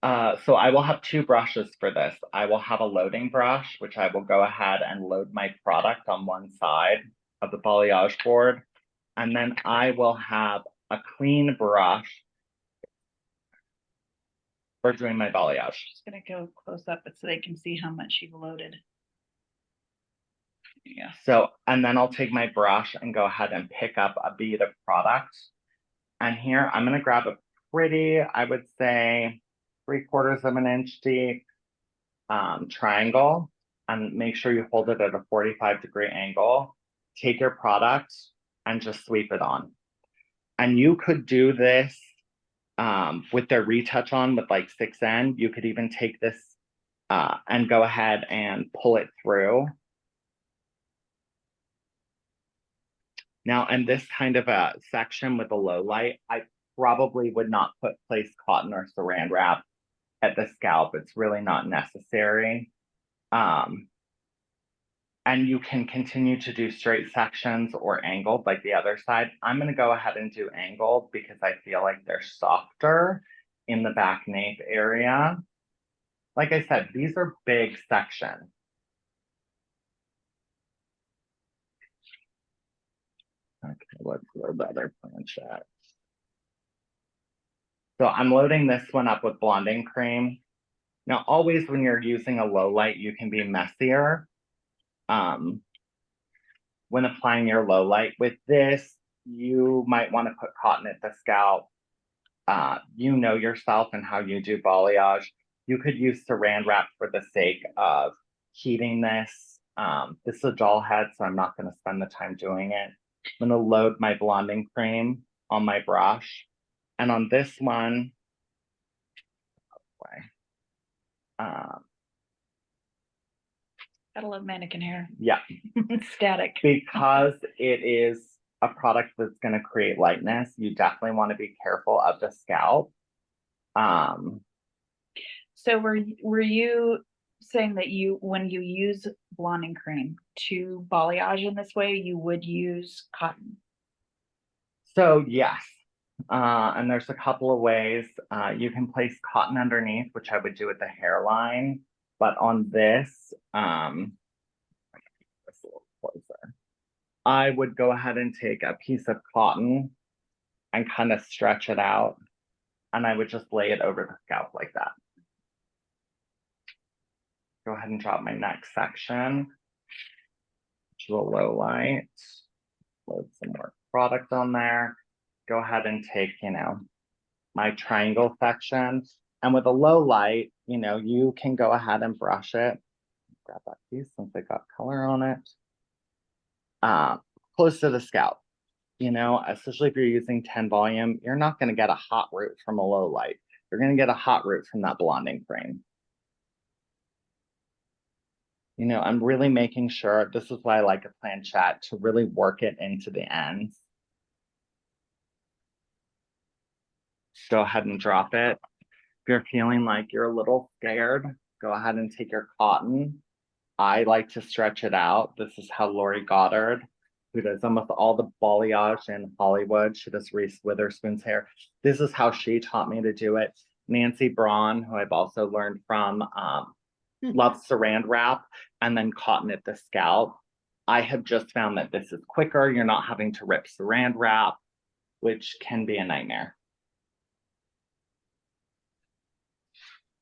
So I will have 2 brushes for this. I will have a loading brush, which I will go ahead and load my product on one side of the balayage board. And then I will have a clean brush for doing my balayage. Just gonna go close up so they can see how much you've loaded. Yeah. So, and then I'll take my brush and go ahead and pick up a bead of product. And here I'm gonna grab a pretty, I would say, 3/4 of an inch deep triangle, and make sure you hold it at a 45-degree angle. Take your product and just sweep it on. And you could do this with their retouch on with like 6N. You could even take this and go ahead and pull it through. Now, in this kind of a section with a low light, I probably would not place cotton or saran wrap at the scalp. It's really not necessary. And you can continue to do straight sections or angled like the other side. I'm going to go ahead and do angled because I feel like they're softer in the back nape area. Like I said, these are big sections. Okay, let's load the other planchette. So I'm loading this one up with blonding cream. Now, always when you're using a low light, you can be messier when applying your low light. With this, you might want to put cotton at the scalp. You know yourself and how you do balayage. You could use saran wrap for the sake of heating this. This is a doll head, so I'm not going to spend the time doing it. I'm going to load my blonding cream on my brush. And on this one, Gotta love mannequin hair. yeah, Static. because it is a product that's gonna create lightness, you definitely want to be careful of the scalp. So were you saying that when you use blonding cream to balayage in this way, you would use cotton? So yes, and there's a couple of ways. You can place cotton underneath, which I would do at the hairline, but on this, this a little closer. I would go ahead and take a piece of cotton and kind of stretch it out, and I would just lay it over the scalp like that. Go ahead and drop my next section to a low light. Load some more product on there. Go ahead and take, my triangle section. And with a low light, you can go ahead and brush it. Grab that piece since it got color on it. Close to the scalp. Especially if you're using 10 volume, you're not going to get a hot root from a low light. You're going to get a hot root from that blonding cream. I'm really making sure, this is why I like a planchette, to really work it into the ends. Go ahead and drop it. If you're feeling like you're a little scared, go ahead and take your cotton. I like to stretch it out. This is how Lori Goddard, who does almost all the balayage in Hollywood, she does Reese Witherspoon's hair. This is how she taught me to do it. Nancy Braun, who I've also learned from, loves saran wrap and then cotton at the scalp. I have just found that this is quicker. You're not having to rip saran wrap, which can be a nightmare.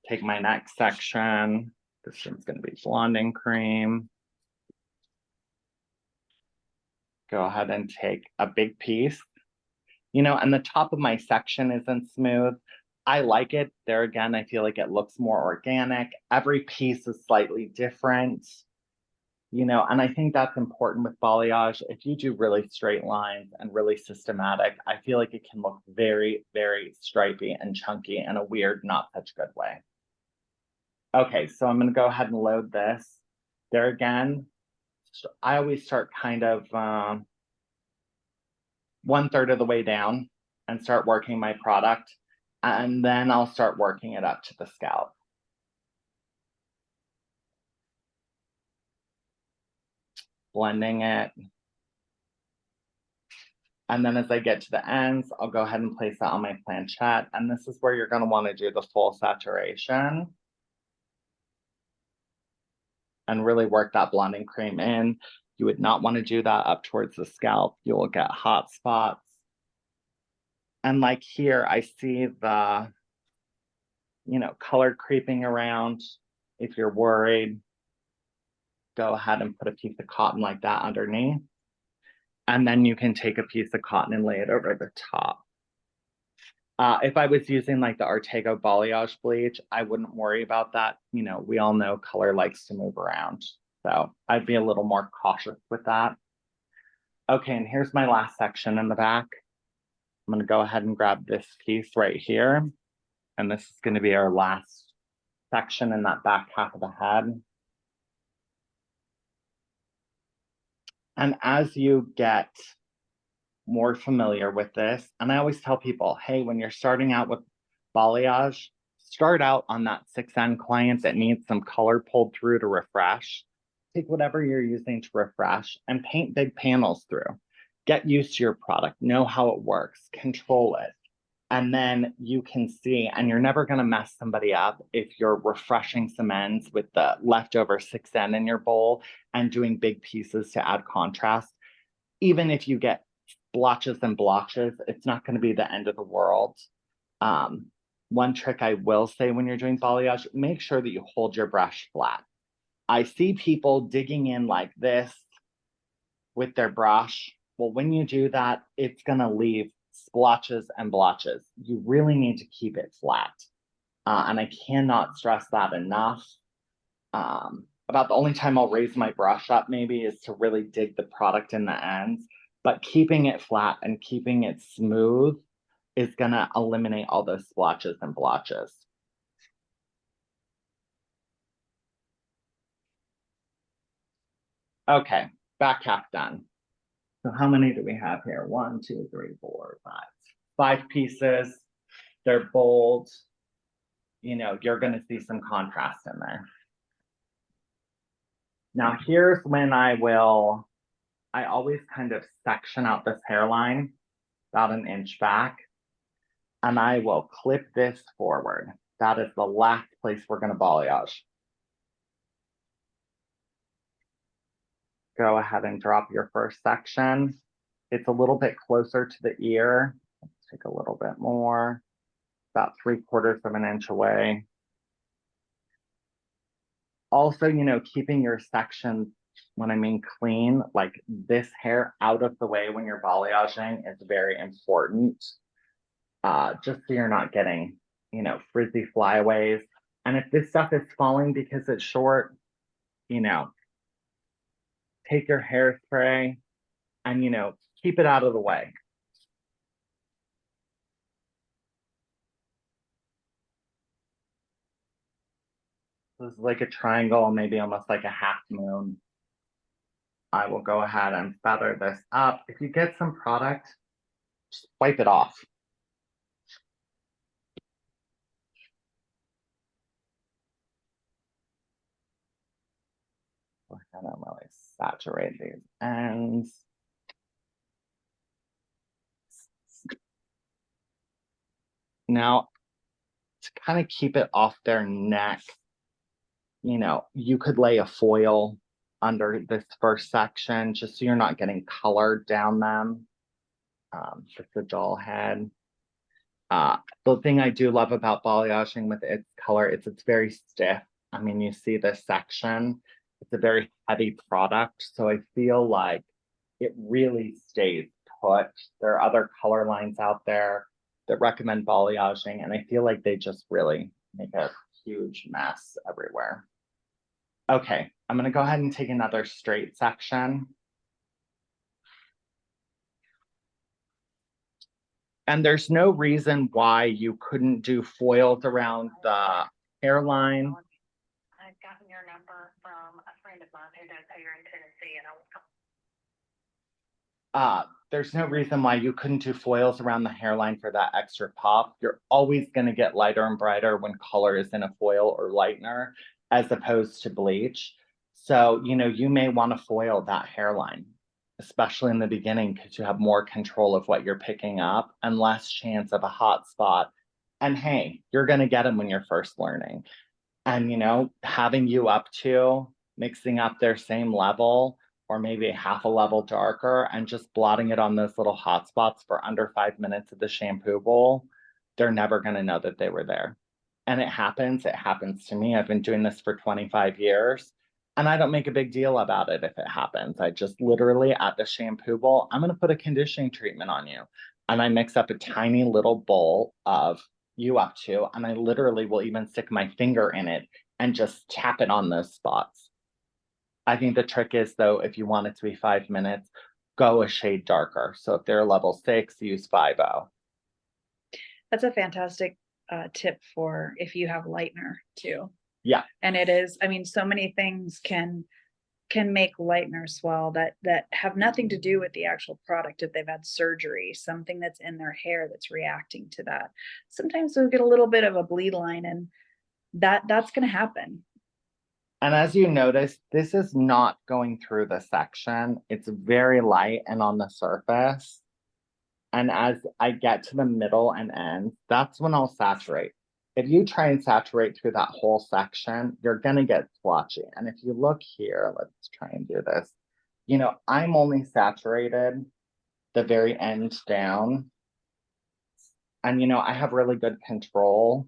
Take my next section. This one's going to be blonding cream. Go ahead and take a big piece. And the top of my section isn't smooth. I like it. There again, I feel like it looks more organic. Every piece is slightly different. And I think that's important with balayage. If you do really straight lines and really systematic, I feel like it can look very, very stripy and chunky in a weird, not such good way. Okay, so I'm going to go ahead and load this. There again, I always start kind of 1/3 of the way down and start working my product. And then I'll start working it up to the scalp. Blending it. And then as I get to the ends, I'll go ahead and place that on my planchette. And this is where you're going to want to do the full saturation. And really work that blonding cream in. You would not want to do that up towards the scalp. You will get hot spots. And like here, I see the, color creeping around. If you're worried, go ahead and put a piece of cotton like that underneath. And then you can take a piece of cotton and lay it over the top. If I was using like the Artego balayage bleach, I wouldn't worry about that. We all know color likes to move around. So I'd be a little more cautious with that. Okay, and here's my last section in the back. I'm going to go ahead and grab this piece right here. And this is going to be our last section in that back half of the head. And as you get more familiar with this, and I always tell people, hey, when you're starting out with balayage, start out on that 6N client that needs some color pulled through to refresh. Take whatever you're using to refresh and paint big panels through. Get used to your product, know how it works, control it. And then you can see, and you're never going to mess somebody up if you're refreshing some ends with the leftover 6N in your bowl and doing big pieces to add contrast. Even if you get blotches and blotches, it's not going to be the end of the world. One trick I will say when you're doing balayage, make sure that you hold your brush flat. I see people digging in like this with their brush. Well, when you do that, it's going to leave splotches and blotches. You really need to keep it flat. And I cannot stress that enough. About the only time I'll raise my brush up maybe is to really dig the product in the ends, but keeping it flat and keeping it smooth is going to eliminate all those splotches and blotches. Okay, back half done. So how many do we have here? 1, 2, 3, 4, 5. 5 pieces. They're bold. You know, you're going to see some contrast in there. Now here's when I always kind of section out this hairline about an inch back, and I will clip this forward. That is the last place we're going to balayage. Go ahead and drop your first section. It's a little bit closer to the ear. Let's take a little bit more, about 3/4 of an inch away. Also, you know, keeping your section, when I mean clean, like this hair out of the way when you're balayaging is very important. Just so you're not getting, you know, frizzy flyaways. And if this stuff is falling because it's short, you know, take your hairspray and, you know, keep it out of the way. This is like a triangle, maybe almost like a half moon. I will go ahead and feather this up. If you get some product, just wipe it off. Go ahead and really saturate these ends. Now, to kind of keep it off their neck, you know, you could lay a foil under this first section just so you're not getting color down them. Just a dull head. The thing I do love about balayaging with its color is it's very stiff. I mean, you see this section, it's a very heavy product. So I feel like it really stays put. There are other color lines out there that recommend balayaging, and I feel like they just really make a huge mess everywhere. Okay, I'm gonna go ahead and take another straight section. And there's no reason why you couldn't do foils around the hairline. I've gotten your number from a friend of mine who does hair in Tennessee, and There's no reason why you couldn't do foils around the hairline for that extra pop. You're always going to get lighter and brighter when color is in a foil or lightener as opposed to bleach. So, you know, you may want to foil that hairline, especially in the beginning, because you have more control of what you're picking up and less chance of a hot spot. And hey, you're going to get them when you're first learning. And, you know, having you up to mixing up their same level or maybe half a level darker and just blotting it on those little hot spots for under 5 minutes of the shampoo bowl, they're never going to know that they were there. And it happens to me. I've been doing this for 25 years and I don't make a big deal about it if it happens. I just literally at the shampoo bowl, I'm going to put a conditioning treatment on you. And I mix up a tiny little bowl of you up to, and I literally will even stick my finger in it and just tap it on those spots. I think the trick is though, if you want it to be 5 minutes, go a shade darker. So if they're level 6, use 5.0. That's a fantastic tip for if you have lightener too. Yeah. And it is, I mean, so many things can make lighteners swell that have nothing to do with the actual product. If they've had surgery, something that's in their hair that's reacting to that. Sometimes they'll get a little bit of a bleed line, and that's going to happen. And as you notice, this is not going through the section. It's very light and on the surface. And as I get to the middle and end, that's when I'll saturate. If you try and saturate through that whole section, you're going to get splotchy. And if you look here, let's try and do this. You know, I'm only saturated the very end down. And, you know, I have really good control.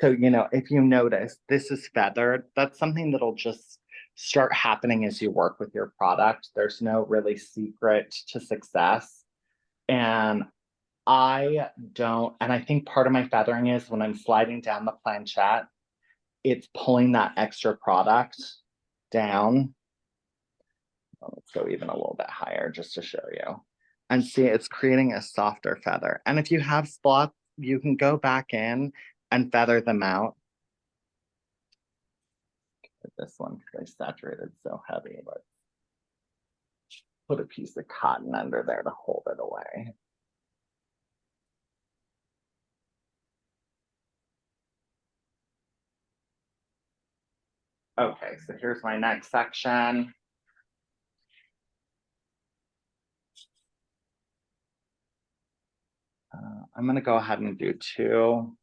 So, you know, if you notice, this is feathered. That's something that'll just start happening as you work with your product. There's no really secret to success. And I think part of my feathering is when I'm sliding down the planchette, it's pulling that extra product down. Well, let's go even a little bit higher just to show you. And see, it's creating a softer feather. And if you have spots, you can go back in and feather them out. This one, because I saturated so heavy, but put a piece of cotton under there to hold it away. Okay, so here's my next section. I'm gonna go ahead and do 2.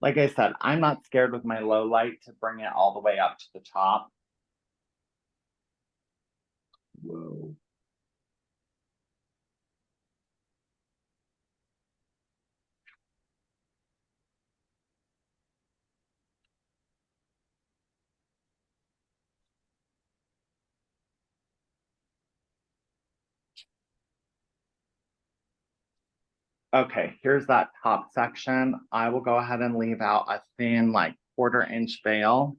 Like I said, I'm not scared with my low light to bring it all the way up to the top. Whoa. Okay, here's that top section. I will go ahead and leave out a thin, like 1/4-inch veil.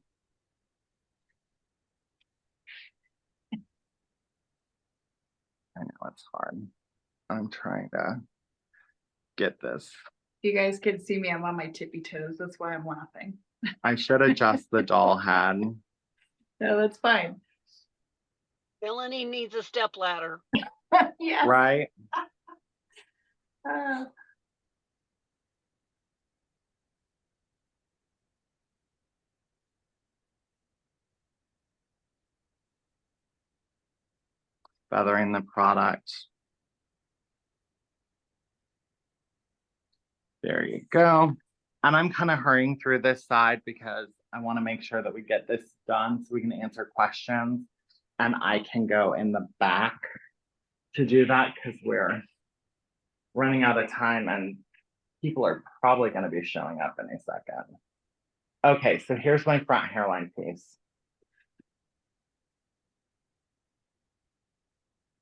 I know it's hard. I'm trying to get this. You guys can see me, I'm on my tippy toes, that's why I'm laughing. I should adjust the doll head, No, that's fine. Melanie needs a step ladder. Yeah. right? Feathering the product. There you go. And I'm kind of hurrying through this side because I want to make sure that we get this done so we can answer questions. And I can go in the back to do that because we're running out of time and people are probably going to be showing up in a second. Okay, so here's my front hairline piece.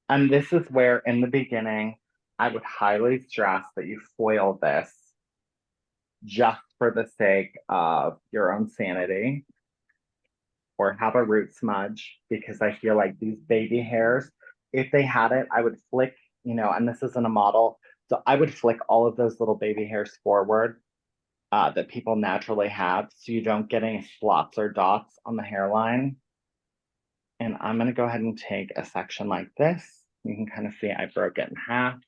And this is where in the beginning, I would highly stress that you foil this just for the sake of your own sanity, or have a root smudge, because I feel like these baby hairs, if they had it, I would flick, and this isn't a model, so I would flick all of those little baby hairs forward that people naturally have, so you don't get any spots or dots on the hairline. And I'm gonna go ahead and take a section like this. You can kind of see I broke it in half.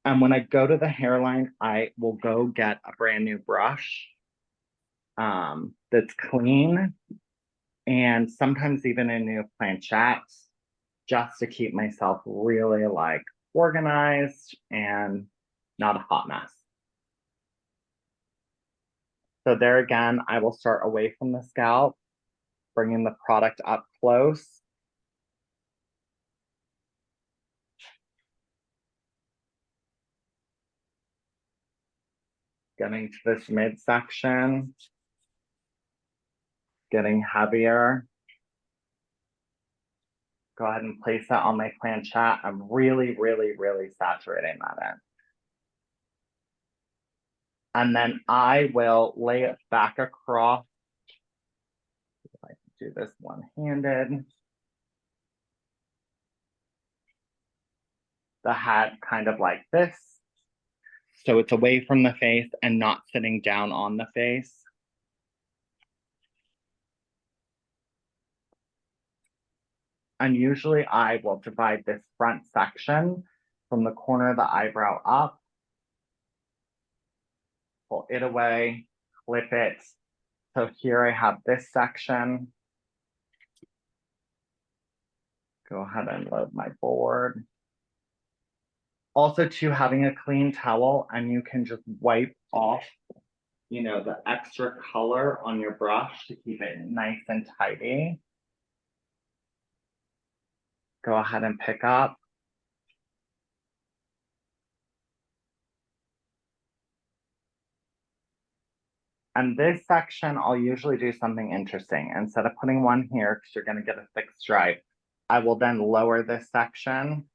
And when I go to the hairline, I will go get a brand new brush that's clean, and sometimes even a new planchette, just to keep myself really like organized and not a hot mess. So there again, I will start away from the scalp, bringing the product up close. Getting to this midsection, getting heavier. Go ahead and place that on my planchette. I'm really, really, really saturating that in. And then I will lay it back across. If I can do this one-handed. The hat kind of like this. So it's away from the face and not sitting down on the face. And usually I will divide this front section from the corner of the eyebrow up. Pull it away, clip it. So here I have this section. Go ahead and load my board. Also too, having a clean towel and you can just wipe off, the extra color on your brush to keep it nice and tidy. Go ahead and pick up. And this section, I'll usually do something interesting. Instead of putting one here, because you're going to get a thick stripe, I will then lower this section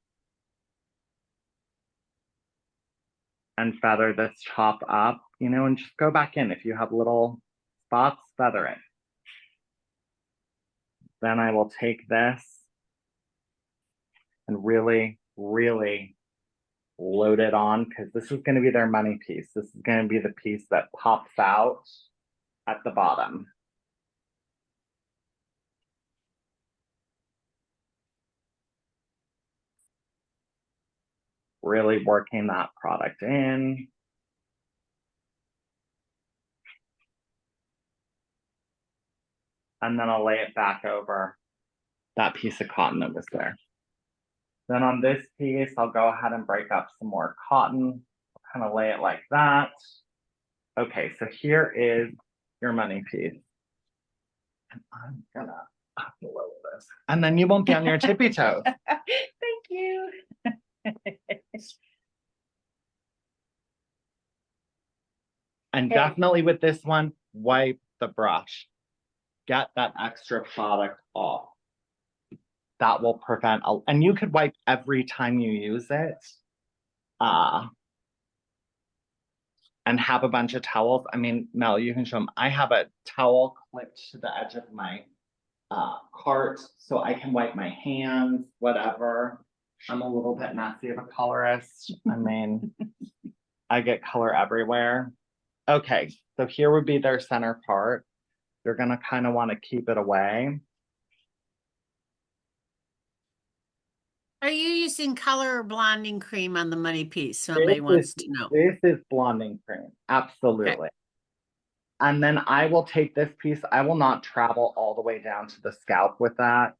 and feather this top up, and just go back in. If you have little spots, feather it. Then I will take this and really, really load it on because this is going to be their money piece. This is going to be the piece that pops out at the bottom. Really working that product in. And then I'll lay it back over that piece of cotton that was there. Then on this piece, I'll go ahead and break up some more cotton, kind of lay it like that. Okay, so here is your money piece. And I'm gonna lower this. And then you won't be on your tippy toes. Thank you. And Okay. definitely with this one, wipe the brush. Get that extra product off. That will prevent, and you could wipe every time you use it. And have a bunch of towels. I mean, Mel, you can show them. I have a towel clipped to the edge of my cart so I can wipe my hands, whatever. I'm a little bit messy of a colorist. I mean, I get color everywhere. Okay, so here would be their center part. You're gonna kind of want to keep it away. Are you using color or blonding cream on the money piece? Somebody wants to know. This is blonding cream, absolutely. Okay. And then I will take this piece. I will not travel all the way down to the scalp with that.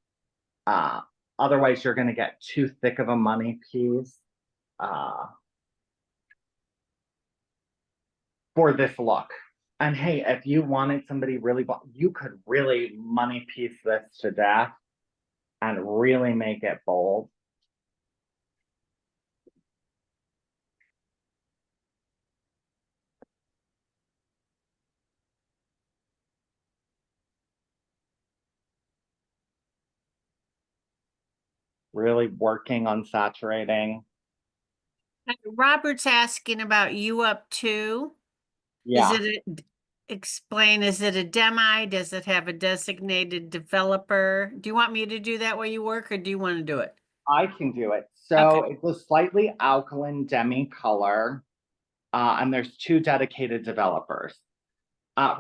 Otherwise, you're going to get too thick of a money piece for this look. And hey, if you wanted somebody really, you could really money piece this to death and really make it bold. Really working on saturating. Robert's asking about You Up Too. Yeah, Explain, is it a demi? Does it have a designated developer? Do you want me to do that while you work, or do you want to do it? I can do it. So Okay. it's a slightly alkaline demi color. And there's 2 dedicated developers.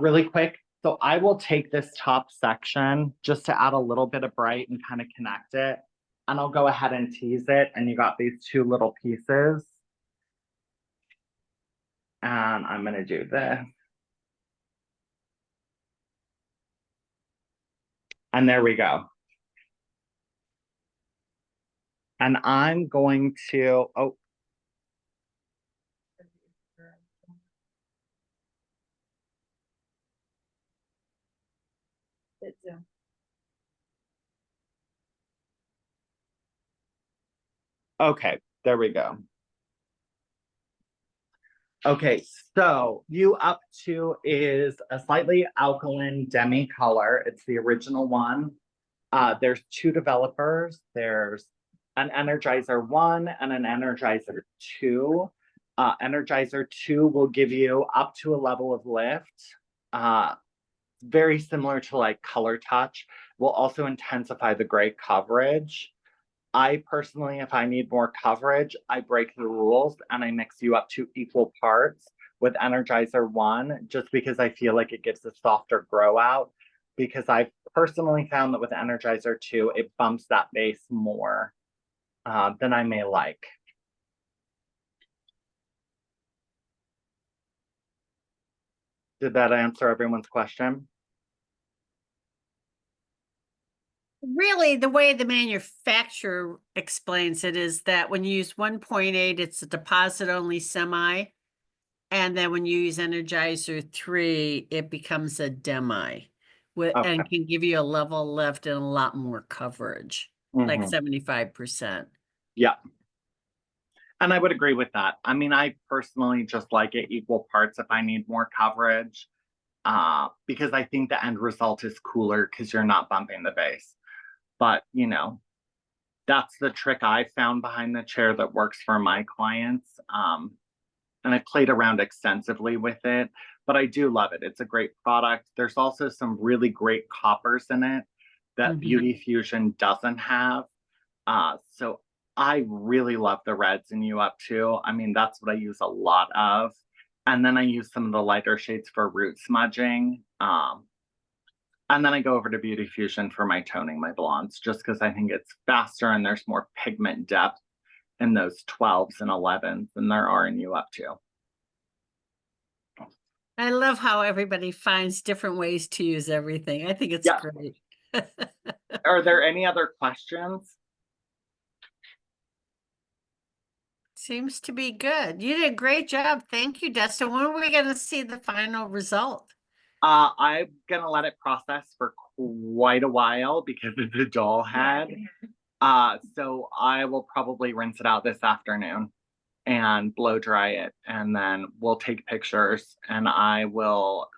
Really quick, so I will take this top section just to add a little bit of bright and kind of connect it. And I'll go ahead and tease it. And you got these 2 little pieces. And I'm gonna do this. And there we go. And I'm going to, oh, okay, there we go. Okay, so You Up Too is a slightly alkaline demi color. It's the original one. There's 2 developers. There's an Energizer 1 and an Energizer 2. Energizer 2 will give you up to a level of lift. Very similar to like Color Touch. Will also intensify the gray coverage. I personally, if I need more coverage, I break the rules and I mix You Up Too equal parts with Energizer 1, just because I feel like it gives a softer grow out. Because I've personally found that with Energizer 2, it bumps that base more than I may like. Did that answer everyone's question? Really, the way the manufacturer explains it is that when you use 1.8, it's a deposit only semi. And then when you use Energizer 3, it becomes a demi. Okay. And can give you a level lift and a lot more coverage, like 75%. Yeah. And I would agree with that. I mean, I personally just like it equal parts if I need more coverage, because I think the end result is cooler because you're not bumping the base. But, you know, that's the trick I found behind the chair that works for my clients. And I played around extensively with it, but I do love it. It's a great product. There's also some really great coppers in it that Beauty Fusion doesn't have. So I really love the reds in You Up too. I mean, that's what I use a lot of. And then I use some of the lighter shades for root smudging. And then I go over to Beauty Fusion for my toning, my blondes, just because I think it's faster and there's more pigment depth in those 12s and 11s than there are in You Up too. I love how everybody finds different ways to use everything. I think it's Yeah. great. Are there any other questions? Seems to be good. You did a great job. Thank you, Dustin. When are we going to see the final result? I'm gonna let it process for quite a while because it's a doll head. So I will probably rinse it out this afternoon and blow dry it, and then we'll take pictures and I will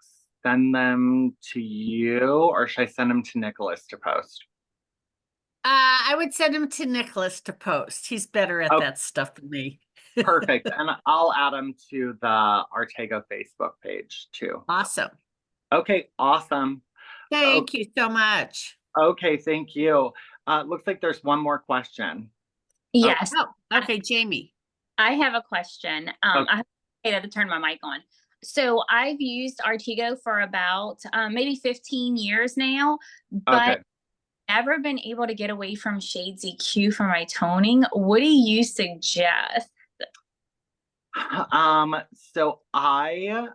send them to you, or should I send them to Nicholas to post? I would send him to Nicholas to post. He's better at Oh. that stuff than me. Perfect. And I'll add them to the Artego Facebook page too. Awesome. Okay, awesome. Thank you so much. Okay, thank you. Looks like there's one more question. Yes, Oh, okay, Jamie. I have a question. Okay. I had to turn my mic on. So I've used Artego for about maybe 15 years now, but Okay. never been able to get away from Shades EQ for my toning. What do you suggest? So I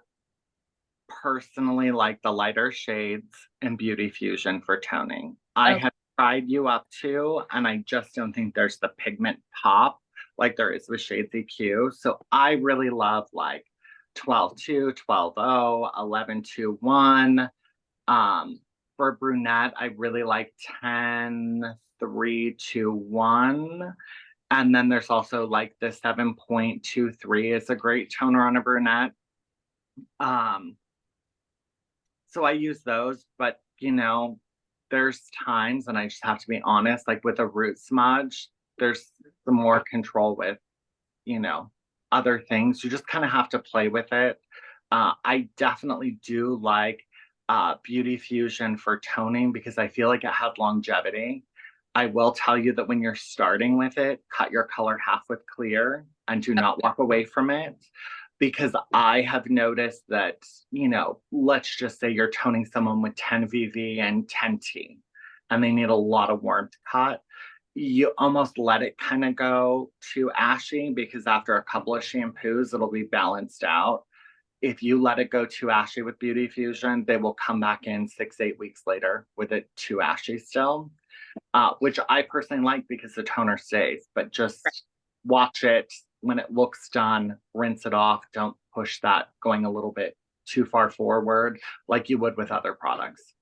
personally like the lighter shades in Beauty Fusion for toning. I Okay. have tried You Up too, and I just don't think there's the pigment pop like there is with Shades EQ. So I really love like 12-2, 12-0, 11-2-1. For brunette, I really like 10-3-2-1. And then there's also like the 7.23 is a great toner on a brunette. So I use those, but you know, there's times, and I just have to be honest, like with a root smudge, there's some more control with, you know, other things. You just kind of have to play with it. I definitely do like Beauty Fusion for toning because I feel like it has longevity. I will tell you that when you're starting with it, cut your color half with clear and do not walk away from it. Because I have noticed that, you know, let's just say you're toning someone with 10 VV and 10 T, and they need a lot of warmth cut. You almost let it kind of go to ashy because after a couple of shampoos, it'll be balanced out. If you let it go too ashy with Beauty Fusion, they will come back in 6-8 weeks later with it too ashy still, which I personally like because the toner stays, but just watch it. When it looks done, rinse it off. Don't push that going a little bit too far forward like you would with other products.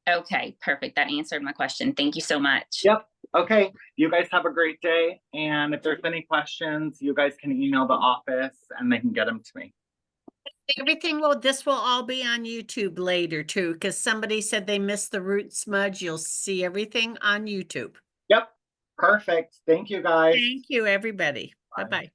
Okay, perfect. That answered my question. Thank you so much. Yep. Okay. You guys have a great day. And if there's any questions, you guys can email the office and they can get them to me. This will all be on YouTube later too, because somebody said they missed the root smudge. You'll see everything on YouTube. Yep. Perfect. Thank you guys. Thank you, everybody. Bye. Bye-bye.